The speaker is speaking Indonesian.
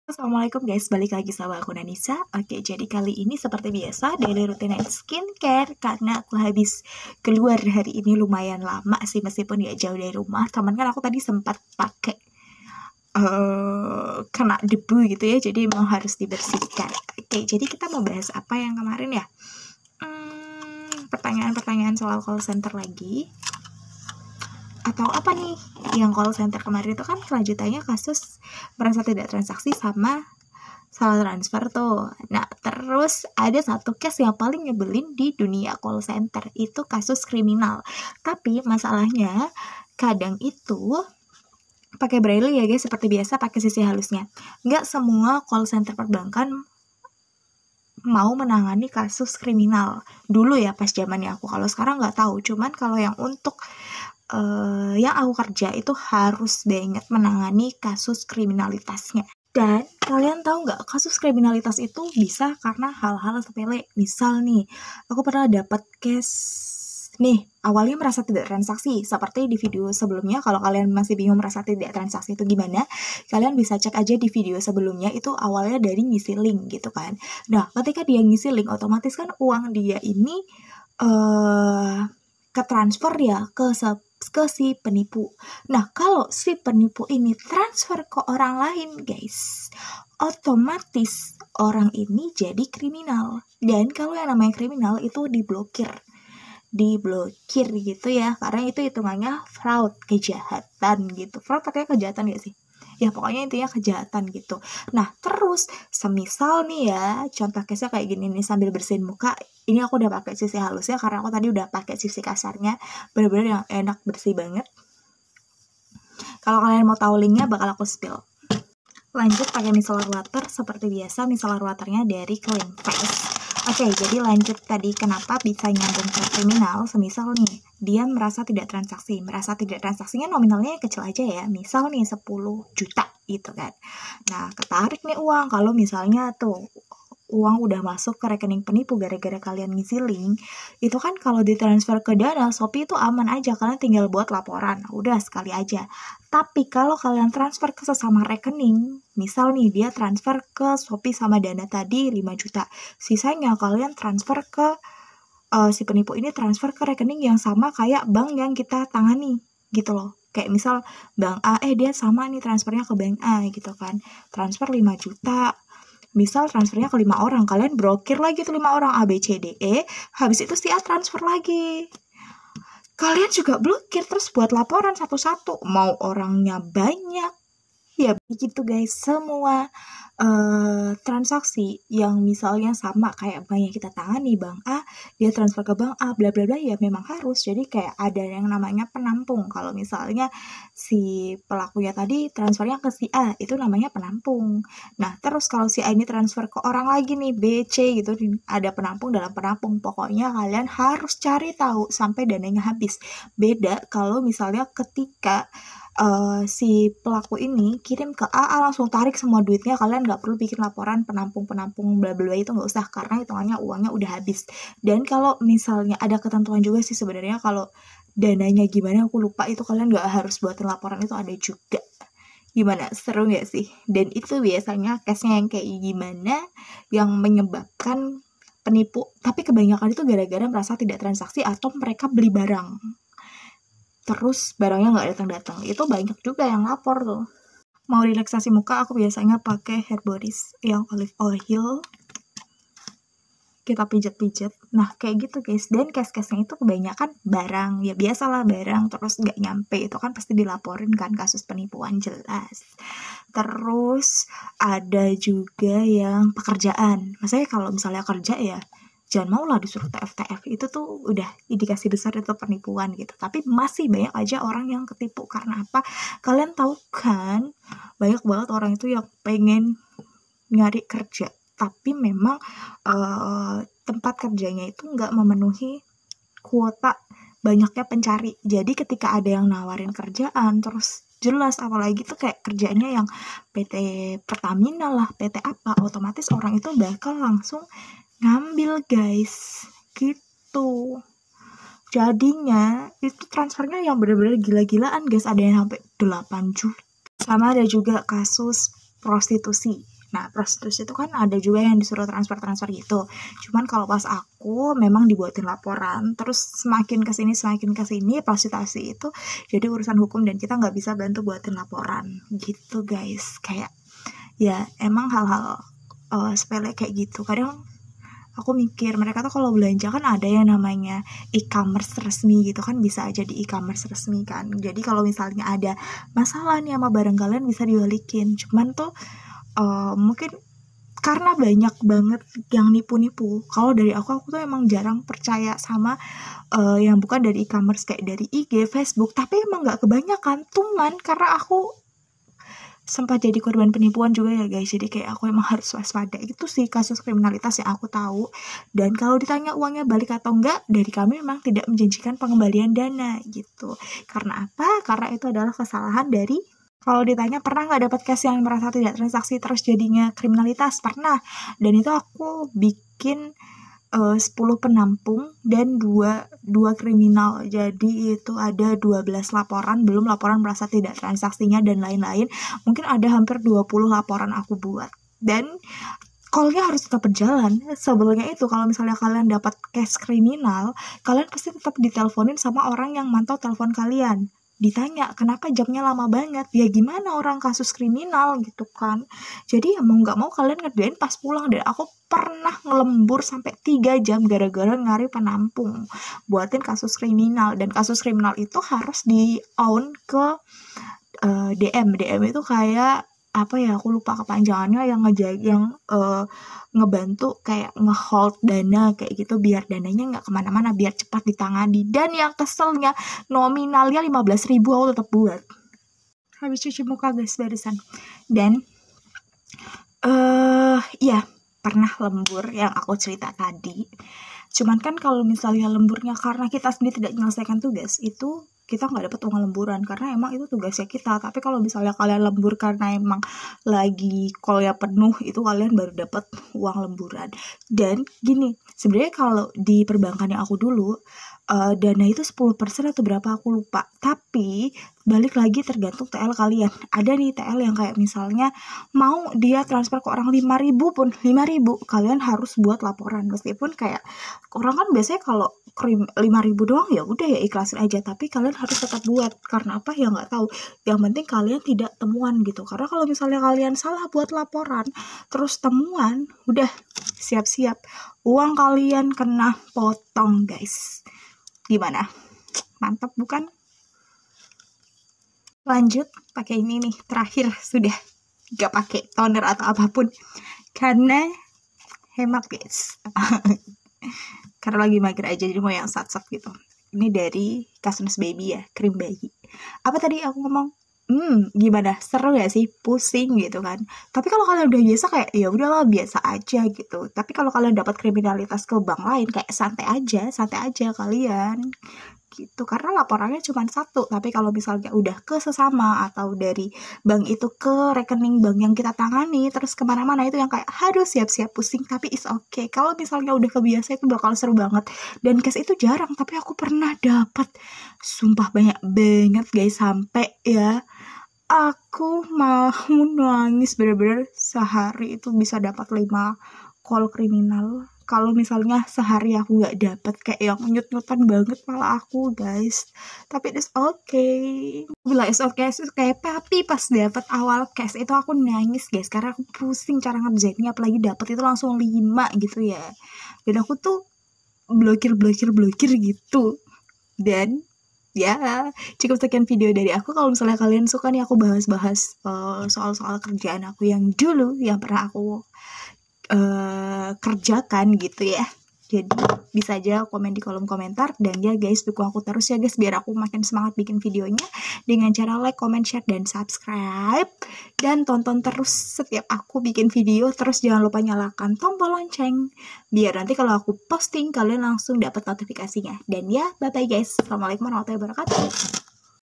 Assalamualaikum guys, balik lagi sama aku Nanisa. Oke, jadi kali ini seperti biasa daily routine and skincare. Karena aku habis keluar hari ini lumayan lama sih, meskipun ya jauh dari rumah. Cuman kan aku tadi sempat pakai kena debu gitu ya, jadi emang harus dibersihkan. Oke, jadi kita mau bahas apa yang kemarin ya? Pertanyaan-pertanyaan soal call center lagi. Atau apa nih yang call center kemarin itu kan kelanjutannya kasus merasa tidak transaksi sama salah transfer tuh. Nah, terus ada satu case yang paling nyebelin di dunia call center, itu kasus kriminal. Tapi masalahnya kadang itu pakai braille ya guys, seperti biasa pakai sisi halusnya. Nggak semua call center perbankan mau menangani kasus kriminal. Dulu ya pas zamannya aku, kalau sekarang nggak tahu. Cuman kalau yang untuk yang aku kerja itu harus banget menangani kasus kriminalitasnya. Dan kalian tahu nggak, kasus kriminalitas itu bisa karena hal-hal sepele. Misal nih, aku pernah dapat case nih, awalnya merasa tidak transaksi. Seperti di video sebelumnya, kalau kalian masih bingung merasa tidak transaksi itu gimana, kalian bisa cek aja di video sebelumnya, itu awalnya dari ngisi link gitu kan. Nah, ketika dia ngisi link, otomatis kan uang dia ini ke transfer ya ke si penipu. Nah, kalau si penipu ini transfer ke orang lain, guys, otomatis orang ini jadi kriminal. Dan kalau yang namanya kriminal itu diblokir gitu ya, karena itu hitungannya fraud, kejahatan gitu. Fraud pakai kejahatan gak sih? Ya pokoknya intinya kejahatan gitu. Nah terus semisal nih ya, contoh case-nya kayak gini nih, sambil bersihin muka, ini aku udah pakai sisi halusnya karena aku tadi udah pakai sisi kasarnya, bener-bener yang enak, bersih banget. Kalau kalian mau tahu linknya bakal aku spill. Lanjut pakai micellar water seperti biasa, micellar waternya dari Clean Face. Oke, jadi lanjut tadi kenapa bisa nyambung ke kriminal. Semisal nih, dia merasa tidak transaksi. Merasa tidak transaksinya nominalnya kecil aja ya. Misal nih 10 juta gitu kan. Nah, ketarik nih uang. Kalau misalnya tuh uang udah masuk ke rekening penipu gara-gara kalian ngisi link, itu kan kalau ditransfer ke Dana, Shopee itu aman aja, kalian tinggal buat laporan, udah sekali aja. Tapi kalau kalian transfer ke sesama rekening, misal nih dia transfer ke Shopee sama Dana tadi 5 juta, sisanya kalian transfer ke si penipu ini transfer ke rekening yang sama kayak bank yang kita tangani gitu loh. Kayak misal bank A, dia sama nih transfernya ke bank A gitu kan, transfer 5 juta. Misal transfernya ke 5 orang, kalian blokir lagi tuh 5 orang A, B, C, D, E, habis itu si A transfer lagi. Kalian juga blokir, terus buat laporan satu-satu, mau orangnya banyak. Ya begitu guys, semua transaksi yang misalnya sama kayak bank yang kita tangani, bank A, dia transfer ke bank A, bla bla bla, ya memang harus. Jadi kayak ada yang namanya penampung. Kalau misalnya si pelakunya tadi transfernya ke si A, itu namanya penampung. Nah, terus kalau si A ini transfer ke orang lagi nih, B, C gitu, ada penampung dalam penampung. Pokoknya kalian harus cari tahu sampai dananya habis. Beda kalau misalnya ketika si pelaku ini kirim ke A langsung tarik semua duitnya, kalian nggak perlu bikin laporan penampung bla bla itu, nggak usah, karena hitungannya uangnya udah habis. Dan kalau misalnya ada ketentuan juga sih sebenarnya, kalau dananya gimana aku lupa, itu kalian nggak harus buatin laporan, itu ada juga. Gimana, seru nggak sih? Dan itu biasanya case-nya yang kayak gimana yang menyebabkan penipu, tapi kebanyakan itu gara-gara merasa tidak transaksi atau mereka beli barang terus barangnya nggak datang-datang. Itu banyak juga yang lapor tuh. Mau relaksasi muka, aku biasanya pakai hair Boris yang olive oil, kita pijat-pijat. Nah kayak gitu guys. Dan case-case-nya itu kebanyakan barang, ya biasalah barang terus nggak nyampe, itu kan pasti dilaporin kan, kasus penipuan jelas. Terus ada juga yang pekerjaan. Maksudnya kalau misalnya kerja ya jangan mau lah disuruh TF-TF, itu tuh udah indikasi besar itu penipuan gitu. Tapi masih banyak aja orang yang ketipu. Karena apa? Kalian tahu kan, banyak banget orang itu yang pengen nyari kerja, tapi memang tempat kerjanya itu nggak memenuhi kuota banyaknya pencari. Jadi ketika ada yang nawarin kerjaan, terus jelas, apalagi tuh kayak kerjanya yang PT Pertamina lah, PT apa, otomatis orang itu bakal langsung ngambil guys, gitu. Jadinya itu transfernya yang bener-bener gila-gilaan guys, ada yang sampai 8 juta. Sama ada juga kasus prostitusi. Nah, prostitusi itu kan ada juga yang disuruh transfer gitu. Cuman kalau pas aku memang dibuatin laporan, terus semakin kesini prostitusi itu jadi urusan hukum dan kita nggak bisa bantu buatin laporan gitu guys. Kayak ya emang hal-hal sepele kayak gitu. Kadang aku mikir mereka tuh kalau belanja kan ada yang namanya e-commerce resmi gitu kan, bisa aja di e-commerce resmi kan. Jadi kalau misalnya ada masalah nih sama barang kalian bisa dibalikin. Cuman tuh mungkin karena banyak banget yang nipu-nipu. Kalau dari aku tuh emang jarang percaya sama yang bukan dari e-commerce kayak dari IG, Facebook. Tapi emang nggak kebanyakan, cuman karena aku sempat jadi korban penipuan juga ya guys, jadi kayak aku emang harus waspada. Itu sih kasus kriminalitas yang aku tahu. Dan kalau ditanya uangnya balik atau enggak, dari kami memang tidak menjanjikan pengembalian dana gitu. Karena apa? Karena itu adalah kesalahan dari, kalau ditanya pernah nggak dapat cash yang merasa tidak transaksi terus jadinya kriminalitas, pernah. Dan itu aku bikin 10 penampung dan 2 kriminal. Jadi itu ada 12 laporan, belum laporan merasa tidak transaksinya dan lain-lain. Mungkin ada hampir 20 laporan aku buat. Dan call-nya harus tetap berjalan. Sebelumnya itu kalau misalnya kalian dapat case kriminal, kalian pasti tetap diteleponin sama orang yang mantau telepon kalian. Ditanya kenapa jamnya lama banget, ya gimana orang kasus kriminal gitu kan. Jadi ya mau nggak mau kalian ngerjain pas pulang. Dan aku pernah ngelembur sampai 3 jam gara-gara nyari penampung buatin kasus kriminal. Dan kasus kriminal itu harus di own ke DM itu kayak apa ya, aku lupa kepanjangannya, yang ngebantu kayak ngehold dana kayak gitu biar dananya nggak kemana-mana, biar cepat ditangani. Dan yang keselnya nominalnya 15.000 aku tetap buat. Habis cuci muka guys barusan. Dan iya pernah lembur yang aku cerita tadi. Cuman kan kalau misalnya lemburnya karena kita sendiri tidak menyelesaikan tugas, itu kita nggak dapat uang lemburan karena emang itu tugasnya kita. Tapi kalau misalnya kalian lembur karena emang lagi call-nya penuh, itu kalian baru dapat uang lemburan. Dan gini, sebenarnya kalau di perbankan yang aku dulu, dana itu 10% atau berapa aku lupa. Tapi balik lagi tergantung TL kalian. Ada nih TL yang kayak misalnya mau dia transfer ke orang 5.000 pun 5.000 kalian harus buat laporan. Meskipun kayak orang kan biasanya kalau 5.000 doang ya udah ya ikhlasin aja, tapi kalian harus tetap buat. Karena apa ya nggak tahu, yang penting kalian tidak temuan gitu. Karena kalau misalnya kalian salah buat laporan terus temuan, udah siap-siap uang kalian kena potong guys. Gimana, mantap bukan? Lanjut pakai ini nih, terakhir sudah gak pakai toner atau apapun karena hemat guys. Karena lagi mager aja, jadi mau yang sat-sat gitu. Ini dari Kasmus Baby ya, krim bayi. Apa tadi aku ngomong? Gimana? Seru ya sih? Pusing gitu kan. Tapi kalau kalian udah biasa kayak ya udahlah biasa aja gitu. Tapi kalau kalian dapat kriminalitas ke bank lain kayak santai aja kalian gitu, karena laporannya cuma satu. Tapi kalau misalnya udah ke sesama atau dari bank itu ke rekening bank yang kita tangani terus kemana-mana, itu yang kayak aduh siap-siap pusing. Tapi is okay, kalau misalnya udah kebiasa itu bakal seru banget. Dan case itu jarang, tapi aku pernah dapat sumpah banyak banget guys, sampai ya aku mau nangis bener-bener. Sehari itu bisa dapat 5 call kriminal. Kalau misalnya sehari aku nggak dapet kayak yang nyut-nyutan banget malah aku guys. Tapi it's okay. Bila it's okay sih kayak tapi pas dapet awal cash itu aku nangis guys, karena aku pusing cara ngerjainnya, apalagi dapet itu langsung 5 gitu ya. Dan aku tuh blokir gitu. Dan ya cukup sekian video dari aku. Kalau misalnya kalian suka nih aku bahas-bahas soal-soal kerjaan aku yang dulu yang pernah aku kerjakan gitu ya, jadi bisa aja komen di kolom komentar. Dan ya guys, dukung aku terus ya guys biar aku makin semangat bikin videonya dengan cara like, comment, share, dan subscribe. Dan tonton terus setiap aku bikin video. Terus jangan lupa nyalakan tombol lonceng biar nanti kalau aku posting kalian langsung dapat notifikasinya. Dan ya bye bye guys, assalamualaikum warahmatullahi wabarakatuh.